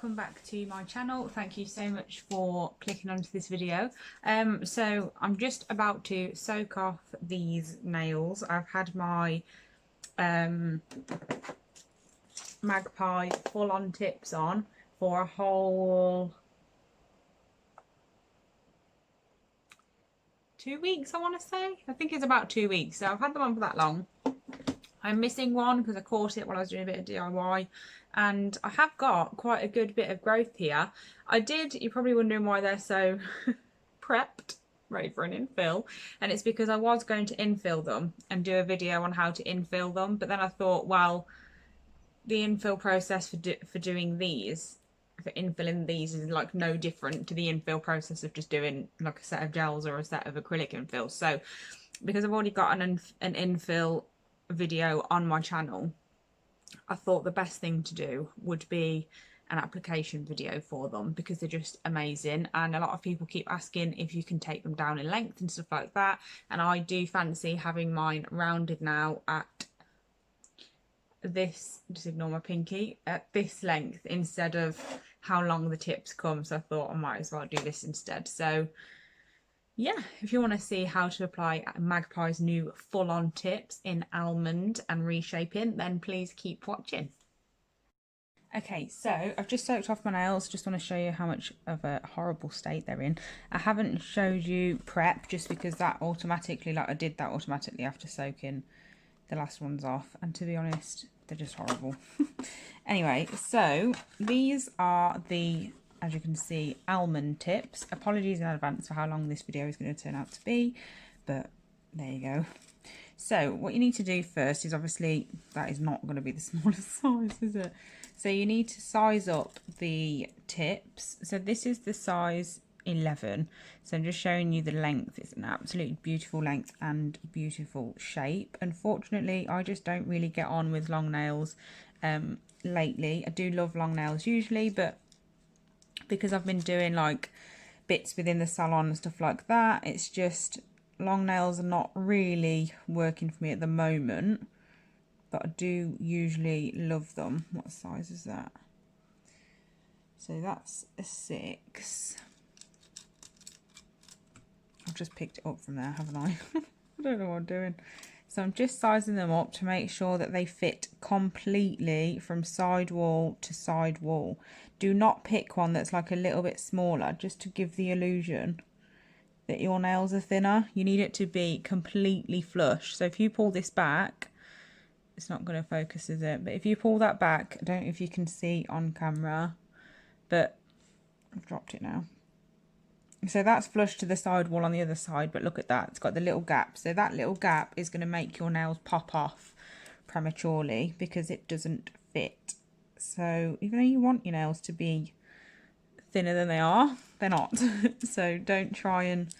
welcome back to my channel. Thank you so much for clicking onto this video. So I'm just about to soak off these nails. I've had my Magpie full-on tips on for a whole 2 weeks, I want to say. I think it's about 2 weeks, so I've had them on for that long. I'm missing one because I caught it while I was doing a bit of DIY, and I have got quite a good bit of growth here. You're probably wondering why they're so prepped, ready for an infill, and it's because I was going to infill them and do a video on how to infill them, but then I thought, well, the infill process for infilling these is like no different to the infill process of just doing like a set of gels or a set of acrylic infills. So because I've already got an infill video on my channel, I thought the best thing to do would be an application video for them because they're just amazing, and a lot of people keep asking if you can take them down in length and stuff like that, and I do fancy having mine rounded now at this, just ignore my pinky, at this length instead of how long the tips come. So I thought I might as well do this instead. So yeah, if you want to see how to apply Magpie's new full-on tips in Almond and Reshaping, then please keep watching. Okay, so I've just soaked off my nails. Just want to show you how much of a horrible state they're in. I haven't showed you prep just because that automatically, like I did that automatically after soaking the last ones off, and to be honest, they're just horrible. Anyway, so these are the, as you can see, Almond tips. Apologies in advance for how long this video is going to turn out to be, but there you go. So what you need to do first is, obviously that is not going to be the smallest size, is it? So you need to size up the tips. So this is the size 11, so I'm just showing you the length. It's an absolutely beautiful length and beautiful shape. Unfortunately, I just don't really get on with long nails lately. I do love long nails usually, but because I've been doing like bits within the salon and stuff like that, it's just long nails are not really working for me at the moment, but I do usually love them. What size is that? So that's a 6. I've just picked it up from there, haven't I? I don't know what I'm doing. So I'm just sizing them up to make sure that they fit completely from side wall to side wall. Do not pick one that's like a little bit smaller, just to give the illusion that your nails are thinner. You need it to be completely flush. So if you pull this back, it's not going to focus, is it? But if you pull that back, I don't know if you can see on camera, but I've dropped it now. So that's flush to the side wall on the other side, but look at that, it's got the little gap. So that little gap is going to make your nails pop off prematurely because it doesn't fit. So even though you want your nails to be thinner than they are, they're not. So don't try and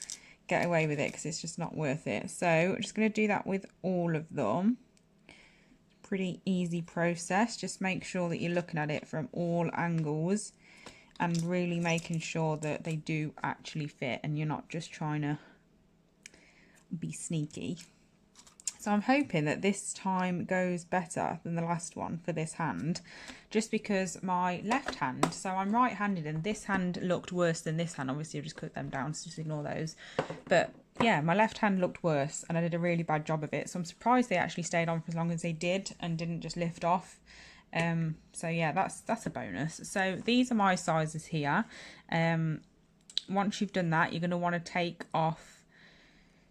get away with it because it's just not worth it. So I'm just going to do that with all of them. Pretty easy process. Just make sure that you're looking at it from all angles and really making sure that they do actually fit and you're not just trying to be sneaky. So I'm hoping that this time goes better than the last one for this hand, just because my left hand, so I'm right-handed, and this hand looked worse than this hand. Obviously I've just cut them down, so just ignore those. But yeah, my left hand looked worse and I did a really bad job of it. So I'm surprised they actually stayed on for as long as they did and didn't just lift off. So yeah, that's a bonus. So these are my sizes here. Once you've done that, you're going to want to take off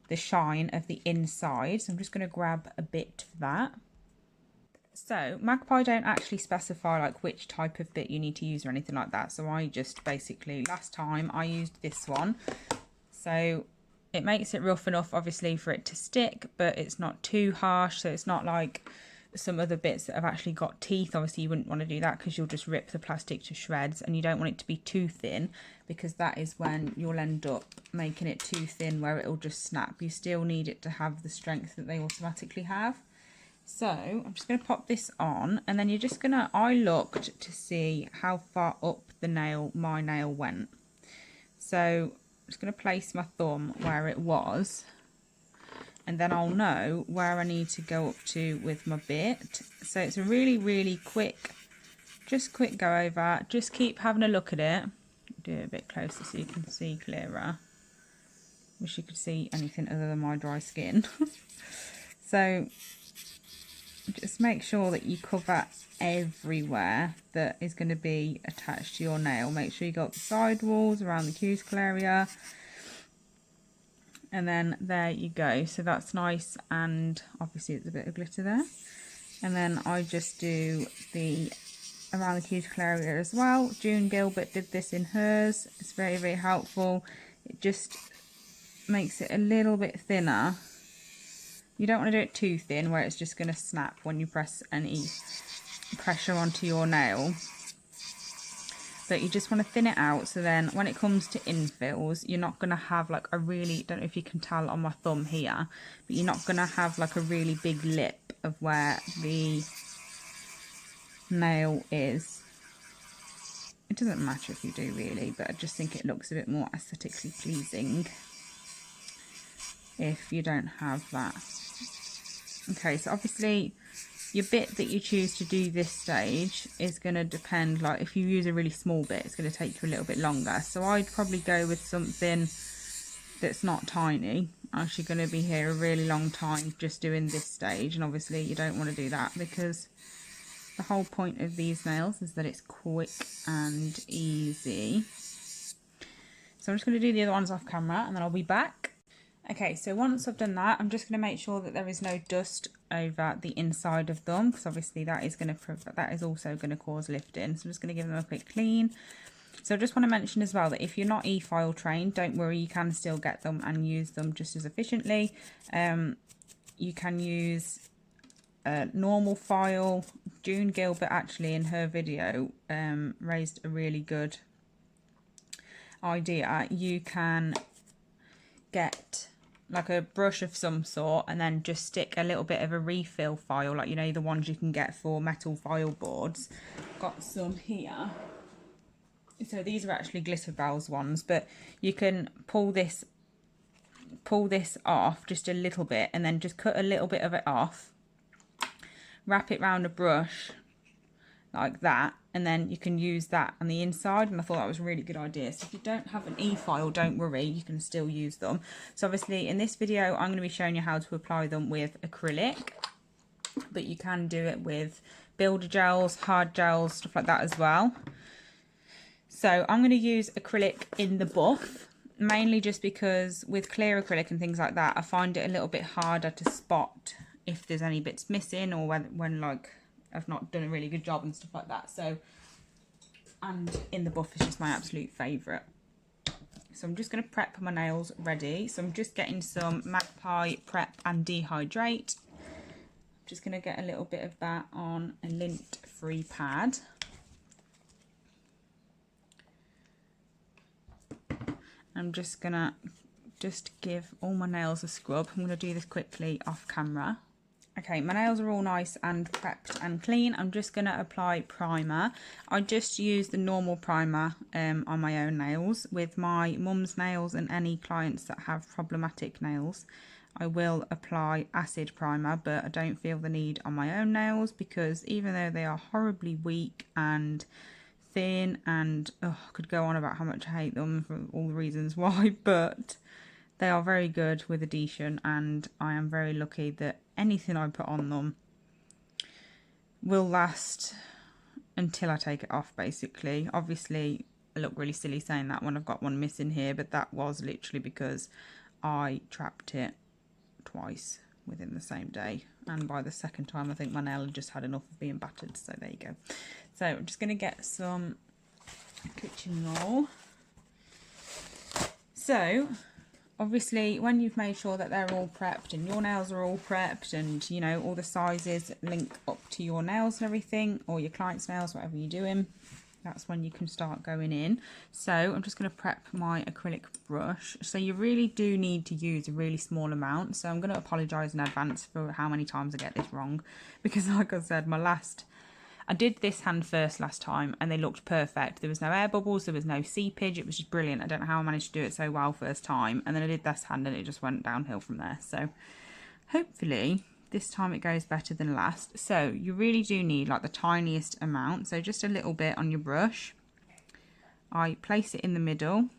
the shine of the inside. So I'm just going to grab a bit for that. So Magpie don't actually specify like which type of bit you need to use or anything like that. So I just basically, last time I used this one. So it makes it rough enough obviously for it to stick, but it's not too harsh. So it's not like some other bits that have actually got teeth. Obviously you wouldn't want to do that because you'll just rip the plastic to shreds, and you don't want it to be too thin because that is when you'll end up making it too thin where it'll just snap. You still need it to have the strength that they automatically have. So I'm just going to pop this on, and then you're just going to, I looked to see how far up the nail my nail went. So I'm just going to place my thumb where it was, and then I'll know where I need to go up to with my bit. So it's a really, really quick just quick go over, just keep having a look at it. Do it a bit closer so you can see clearer. Wish you could see anything other than my dry skin. So just make sure that you cover everywhere that is going to be attached to your nail. Make sure you got the side walls around the cuticle area, and then there you go. So that's nice, and obviously it's a bit of glitter there. And then I just do the around the cuticle area as well. June Gilbert did this in hers. It's very, very helpful. It just makes it a little bit thinner. You don't want to do it too thin where it's just going to snap when you press any pressure onto your nail. But you just want to thin it out, so then when it comes to infills, you're not going to have like a really, don't know if you can tell on my thumb here, but you're not going to have like a really big lip of where the nail is. It doesn't matter if you do really, but I just think it looks a bit more aesthetically pleasing if you don't have that. Okay, so obviously your bit that you choose to do this stage is going to depend, like if you use a really small bit, it's going to take you a little bit longer. So I'd probably go with something that's not tiny. I'm actually going to be here a really long time just doing this stage, and obviously you don't want to do that because the whole point of these nails is that it's quick and easy. So I'm just going to do the other ones off camera and then I'll be back. Okay, so once I've done that, I'm just going to make sure that there is no dust over the inside of them, because obviously that is also going to cause lifting. So I'm just going to give them a quick clean. So I just want to mention as well that if you're not e-file trained, don't worry, you can still get them and use them just as efficiently. You can use a normal file. June Gilbert actually in her video raised a really good idea. You can get like a brush of some sort and then just stick a little bit of a refill file, like you know the ones you can get for metal file boards. Got some here. So these are actually Glitter Bells ones, but you can pull this off just a little bit and then just cut a little bit of it off, wrap it around a brush like that, and then you can use that on the inside. And I thought that was a really good idea. So if you don't have an e-file, don't worry, you can still use them. So obviously in this video I'm going to be showing you how to apply them with acrylic, but you can do it with builder gels, hard gels, stuff like that as well. So I'm going to use acrylic in the buff, mainly just because with clear acrylic and things like that, I find it a little bit harder to spot if there's any bits missing, or when like I've not done a really good job and stuff like that. So, and in the buff is just my absolute favourite. So I'm just going to prep my nails ready. So I'm just getting some Magpie Prep and Dehydrate. I'm just going to get a little bit of that on a lint-free pad. I'm just going to give all my nails a scrub. I'm going to do this quickly off camera. Okay, my nails are all nice and prepped and clean. I'm just going to apply primer. I just use the normal primer on my own nails. With my mum's nails and any clients that have problematic nails, I will apply acid primer, but I don't feel the need on my own nails because even though they are horribly weak and thin and I could go on about how much I hate them for all the reasons why, but they are very good with adhesion, and I am very lucky that anything I put on them will last until I take it off, basically. Obviously, I look really silly saying that when I've got one missing here, but that was literally because I trapped it twice within the same day, and by the second time I think my nail had just had enough of being battered, so there you go. So I'm just going to get some kitchen roll. So obviously when you've made sure that they're all prepped and your nails are all prepped and you know all the sizes link up to your nails and everything, or your client's nails, whatever you're doing, that's when you can start going in. So I'm just going to prep my acrylic brush. So you really do need to use a really small amount, so I'm going to apologise in advance for how many times I get this wrong, because like I said, I did this hand first last time and they looked perfect. There was no air bubbles, there was no seepage, it was just brilliant. I don't know how I managed to do it so well first time, and then I did this hand and it just went downhill from there. So hopefully This time it goes better than last. So you really do need like the tiniest amount. So just a little bit on your brush. I place it in the middle,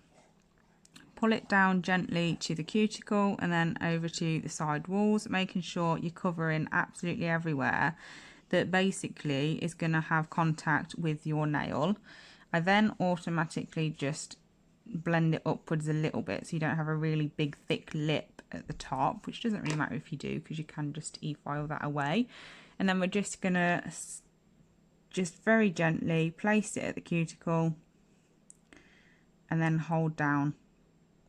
pull it down gently to the cuticle and then over to the side walls, making sure you're covering absolutely everywhere that basically is going to have contact with your nail. I then automatically just blend it upwards a little bit so you don't have a really big thick lip at the top, which doesn't really matter if you do because you can just e-file that away. And then we're just going to just very gently place it at the cuticle and then hold down.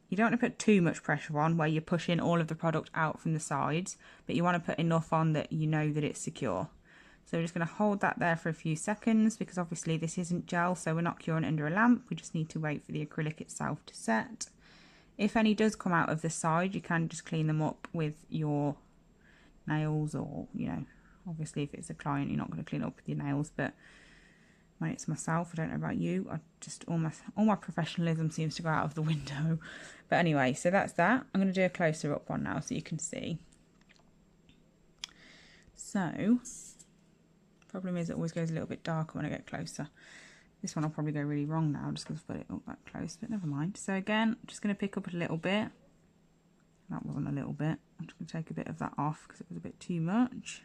You don't want to put too much pressure on where you're pushing all of the product out from the sides, but you want to put enough on that you know that it's secure. So we're just going to hold that there for a few seconds because obviously this isn't gel, so we're not curing it under a lamp. We just need to wait for the acrylic itself to set. If any does come out of the side, you can just clean them up with your nails, or, you know, obviously if it's a client, you're not going to clean up with your nails, but when it's myself, I don't know about you, I just all my professionalism seems to go out of the window. But anyway, so that's that. I'm going to do a closer up one now so you can see. So problem is it always goes a little bit darker when I get closer. This one will probably go really wrong now just because I've put it up that close, but never mind. So again, I'm just going to pick up a little bit. That wasn't a little bit. I'm just going to take a bit of that off because it was a bit too much.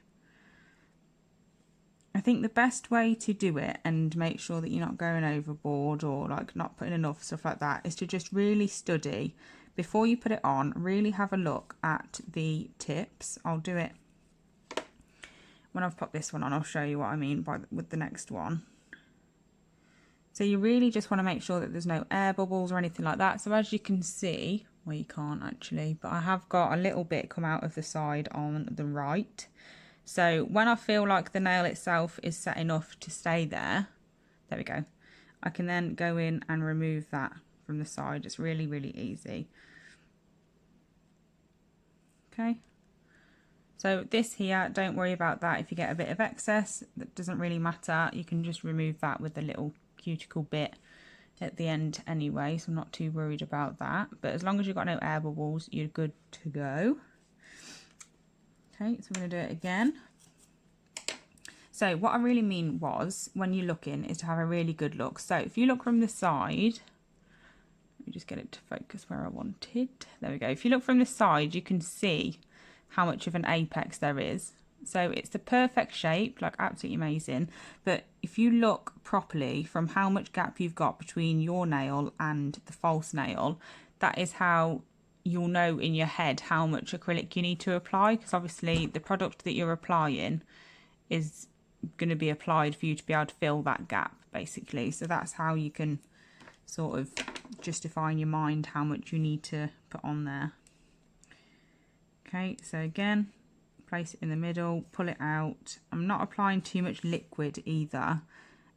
I think the best way to do it and make sure that you're not going overboard or like not putting enough stuff like that is to just really study before you put it on. Really have a look at the tips. I'll do it when I've put this one on. I'll show you what I mean with the next one. So you really just want to make sure that there's no air bubbles or anything like that. So as you can see, well, you can't actually, but I have got a little bit come out of the side on the right. So when I feel like the nail itself is set enough to stay there, there we go, I can then go in and remove that from the side. It's really, really easy. Okay. So this here, don't worry about that. If you get a bit of excess, that doesn't really matter. You can just remove that with the little cuticle bit at the end anyway. So I'm not too worried about that. But as long as you've got no air bubbles, you're good to go. Okay, so we're going to do it again. So what I really mean was, when you're looking, is to have a really good look. So if you look from the side, let me just get it to focus where I wanted. There we go. If you look from the side, you can see how much of an apex there is. So it's the perfect shape, like absolutely amazing. But if you look properly from how much gap you've got between your nail and the false nail, that is how you'll know in your head how much acrylic you need to apply, because obviously the product that you're applying is going to be applied for you to be able to fill that gap basically. So that's how you can sort of justify in your mind how much you need to put on there. Okay, so again, place it in the middle, pull it out. I'm not applying too much liquid either,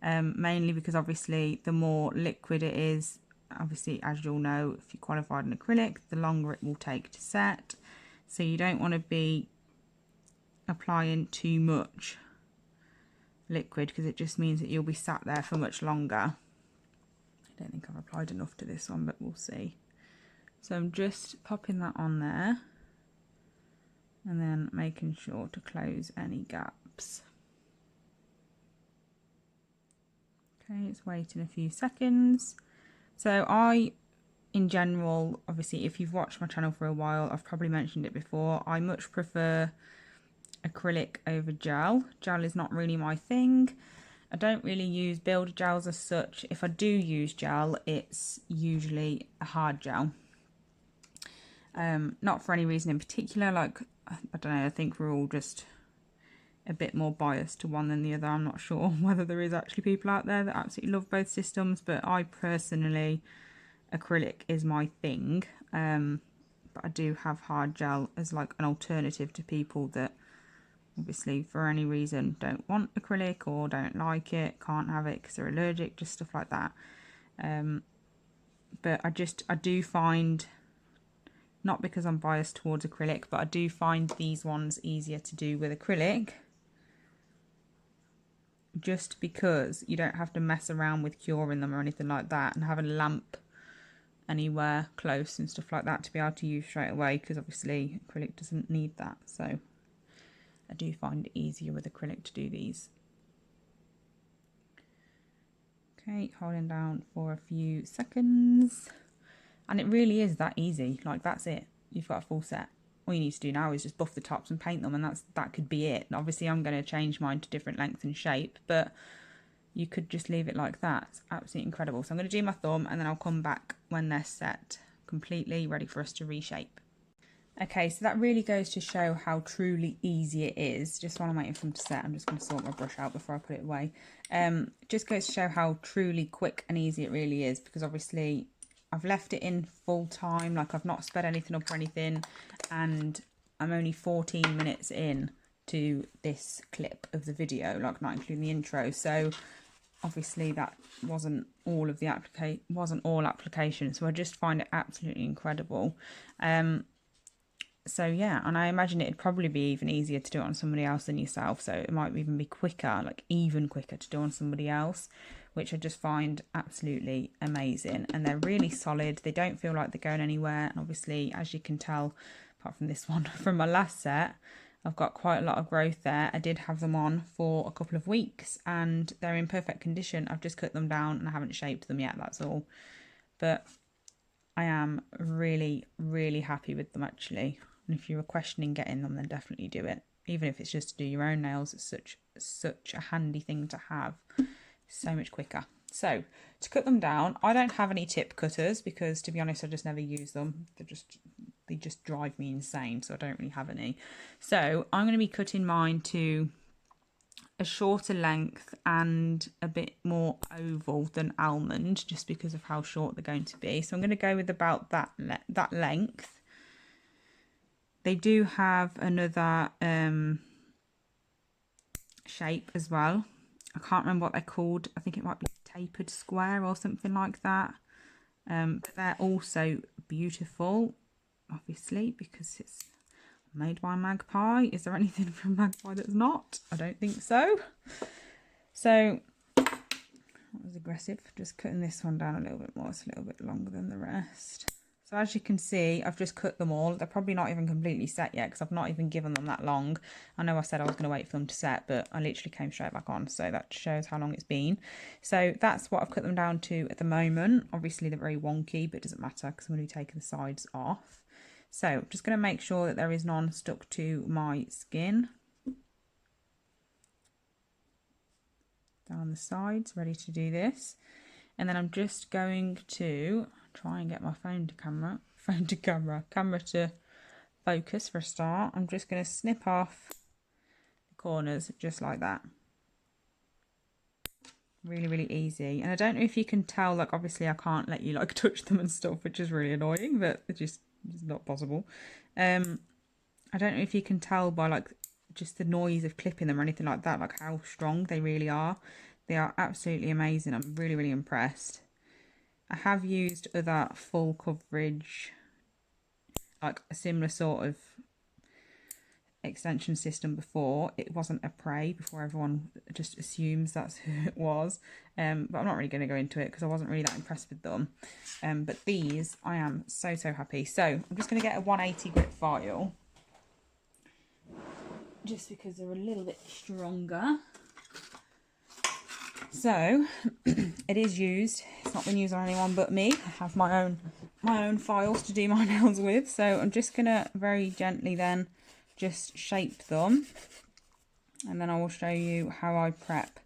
mainly because obviously the more liquid it is, obviously, as you'll know, if you qualified in acrylic, the longer it will take to set. So you don't want to be applying too much liquid because it just means that you'll be sat there for much longer. I don't think I've applied enough to this one, but we'll see. So I'm just popping that on there and then making sure to close any gaps. Okay, it's waiting a few seconds. So in general, obviously, if you've watched my channel for a while, I've probably mentioned it before, I much prefer acrylic over gel. Gel is not really my thing. I don't really use builder gels as such. If I do use gel, it's usually a hard gel. Not for any reason in particular, like, I don't know, I think we're all just a bit more biased to one than the other. I'm not sure whether there is actually people out there that absolutely love both systems, but I personally, acrylic is my thing. But I do have hard gel as like an alternative to people that obviously for any reason don't want acrylic or don't like it, can't have it because they're allergic, just stuff like that. But I do find, not because I'm biased towards acrylic, but I do find these ones easier to do with acrylic, just because you don't have to mess around with curing them or anything like that and have a lamp anywhere close and stuff like that to be able to use straight away, because obviously acrylic doesn't need that. So I do find it easier with acrylic to do these. Okay, holding down for a few seconds. And it really is that easy. Like, that's it. You've got a full set. All you need to do now is just buff the tops and paint them, and that could be it. Obviously, I'm going to change mine to different length and shape, but you could just leave it like that. It's absolutely incredible. So I'm going to do my thumb, and then I'll come back when they're set completely, ready for us to reshape. Okay, so that really goes to show how truly easy it is. Just while I'm waiting for them to set, I'm just going to sort my brush out before I put it away. Just goes to show how truly quick and easy it really is, because obviously I've left it in full time, like I've not sped anything up or anything, and I'm only 14 minutes in to this clip of the video, like not including the intro. So obviously that wasn't all of the application, so I just find it absolutely incredible. So yeah, and I imagine it'd probably be even easier to do it on somebody else than yourself, so it might even be quicker, like even quicker to do on somebody else, which I just find absolutely amazing. And they're really solid, they don't feel like they're going anywhere, and obviously, as you can tell, apart from this one, from my last set, I've got quite a lot of growth there. I did have them on for a couple of weeks, and they're in perfect condition. I've just cut them down, and I haven't shaped them yet, that's all. But I am really, really happy with them, actually. And if you were questioning getting them, then definitely do it. Even if it's just to do your own nails, it's such a handy thing to have. So much quicker. So to cut them down, I don't have any tip cutters because, to be honest, I just never use them. They just drive me insane, so I don't really have any. So I'm going to be cutting mine to a shorter length and a bit more oval than Almond, just because of how short they're going to be. So I'm going to go with about that length. They do have another shape as well. I can't remember what they're called. I think it might be Tapered Square or something like that. But they're also beautiful, obviously, because it's made by Magpie. Is there anything from Magpie that's not? I don't think so. So that was aggressive. Just cutting this one down a little bit more. It's a little bit longer than the rest. So as you can see, I've just cut them all. They're probably not even completely set yet because I've not even given them that long. I know I said I was going to wait for them to set, but I literally came straight back on. So that shows how long it's been. So that's what I've cut them down to at the moment. Obviously, they're very wonky, but it doesn't matter because I'm going to be taking the sides off. So I'm just going to make sure that there is none stuck to my skin. Down the sides, ready to do this. And then I'm just going to try and get my camera to focus for a start. I'm just going to snip off the corners just like that. Really, really easy. And I don't know if you can tell, like obviously I can't let you like touch them and stuff, which is really annoying, but it's not possible. I don't know if you can tell by like just the noise of clipping them or anything like that, like how strong they really are. They are absolutely amazing. I'm really, really impressed. I have used other full coverage, like a similar sort of extension system before. It wasn't a Prey, before everyone just assumes that's who it was. But I'm not really going to go into it because I wasn't really that impressed with them. But these, I am so happy. So I'm just going to get a 180 grit file, just because they're a little bit stronger. So it is used. It's not been used on anyone but me. I have my own files to do my nails with. So I'm just gonna very gently then just shape them, and then I will show you how I prep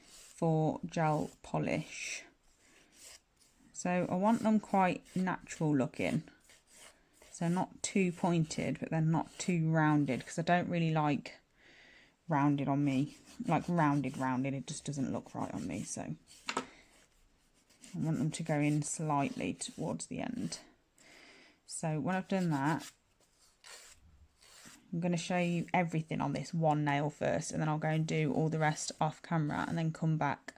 for gel polish. So I want them quite natural looking. So not too pointed, but then not too rounded, because I don't really like rounded on me. Like rounded, it just doesn't look right on me. So I want them to go in slightly towards the end. So when I've done that, I'm going to show you everything on this one nail first, and then I'll go and do all the rest off camera and then come back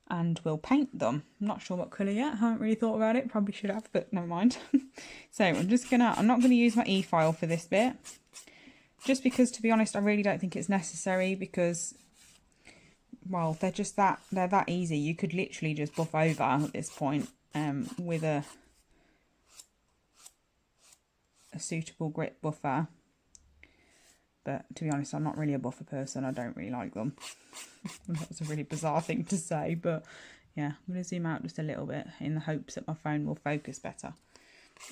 and we'll paint them. I'm not sure what colour yet. I haven't really thought about it. Probably should have, but never mind. So I'm not going to use my e-file for this bit. Just because, to be honest, I really don't think it's necessary, because, well, they're that easy. You could literally just buff over at this point with a suitable grit buffer. But to be honest, I'm not really a buffer person. I don't really like them. That's a really bizarre thing to say, but yeah, I'm going to zoom out just a little bit in the hopes that my phone will focus better.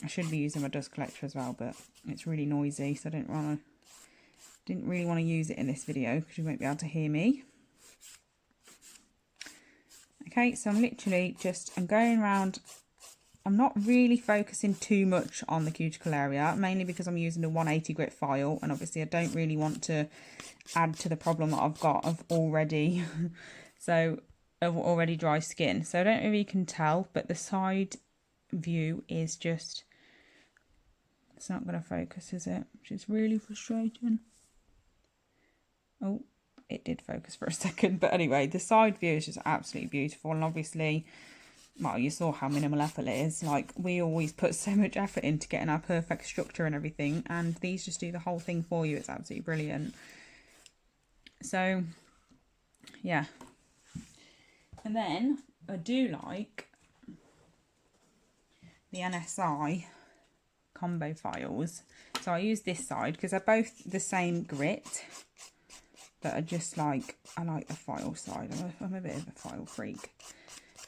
I should be using my dust collector as well, but it's really noisy, so I didn't really want to use it in this video because you won't be able to hear me. Okay, so I'm literally I'm going around. I'm not really focusing too much on the cuticle area, mainly because I'm using a 180 grit file, and obviously I don't really want to add to the problem that I've got of already dry skin. So I don't know if you can tell, but the side view is just, it's not going to focus, is it? Which is really frustrating. Oh, it did focus for a second, but anyway, the side view is just absolutely beautiful, and obviously, well, you saw how minimal effort it is. Like, we always put so much effort into getting our perfect structure and everything, and these just do the whole thing for you. It's absolutely brilliant. So, yeah. And then, I do like the NSI combo files. So I use this side because they're both the same grit, but I just like, I like the file side. I'm a bit of a file freak.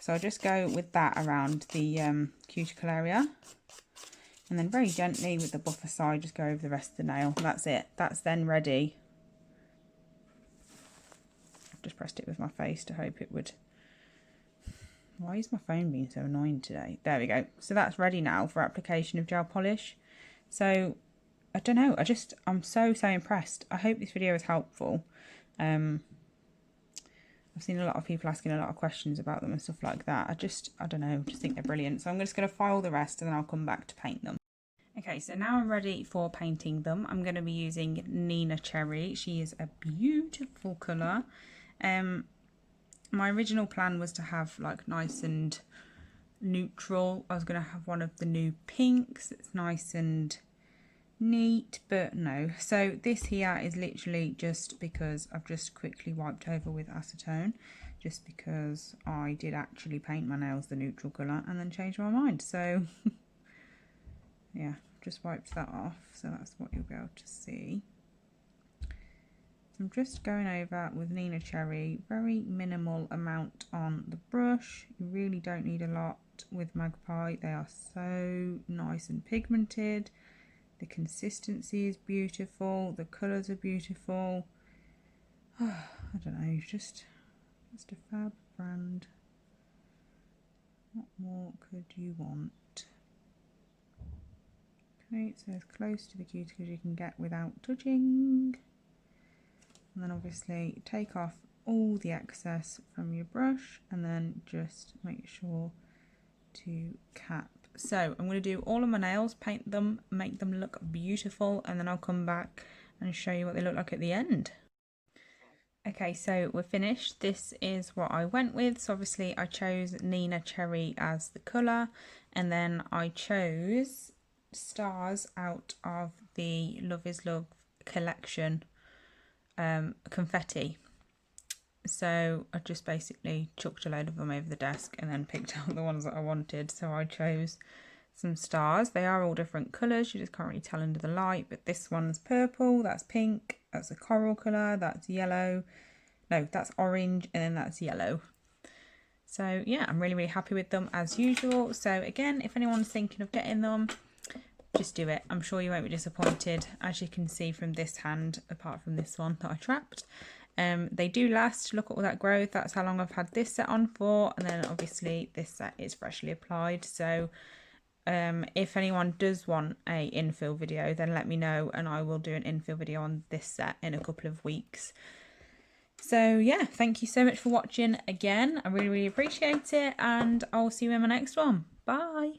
So I just go with that around the cuticle area, and then very gently with the buffer side just go over the rest of the nail. That's it. That's then ready. I've just pressed it with my face to hope it would. Why is my phone being so annoying today? There we go. So that's ready now for application of gel polish. So I don't know. I'm so impressed. I hope this video is helpful. I've seen a lot of people asking a lot of questions about them and stuff like that. I don't know, just think they're brilliant. So I'm just going to file the rest and then I'll come back to paint them. Okay, so now I'm ready for painting them. I'm going to be using Nina Cherry. She is a beautiful colour. My original plan was to have like nice and neutral. I was going to have one of the new pinks. It's nice and neat, but no. So this here is literally just because I've just quickly wiped over with acetone, just because I did actually paint my nails the neutral colour and then changed my mind. So yeah, just wiped that off, so that's what you'll be able to see. So I'm just going over with Nina Cherry, very minimal amount on the brush. You really don't need a lot with Magpie. They are so nice and pigmented. The consistency is beautiful. The colours are beautiful. Oh, I don't know, just a fab brand. What more could you want? Okay, so as close to the cuticle as you can get without touching. And then obviously take off all the excess from your brush and then just make sure to cap. So I'm going to do all of my nails, paint them, make them look beautiful, and then I'll come back and show you what they look like at the end. Okay, so we're finished. This is what I went with. So obviously I chose Nina Cherry as the colour, and then I chose stars out of the Love is Love collection confetti. So I just basically chucked a load of them over the desk and then picked out the ones that I wanted. So I chose some stars. They are all different colours. You just can't really tell under the light. But this one's purple, that's pink, that's a coral colour, that's yellow. No, that's orange, and then that's yellow. So yeah, I'm really happy with them as usual. So again, if anyone's thinking of getting them, just do it. I'm sure you won't be disappointed. As you can see from this hand, apart from this one that I trapped. They do last. Look at all that growth. That's how long I've had this set on for, and then obviously this set is freshly applied. So if anyone does want a infill video, then let me know and I will do an infill video on this set in a couple of weeks. So yeah, thank you so much for watching again. I really appreciate it, and I'll see you in my next one. Bye.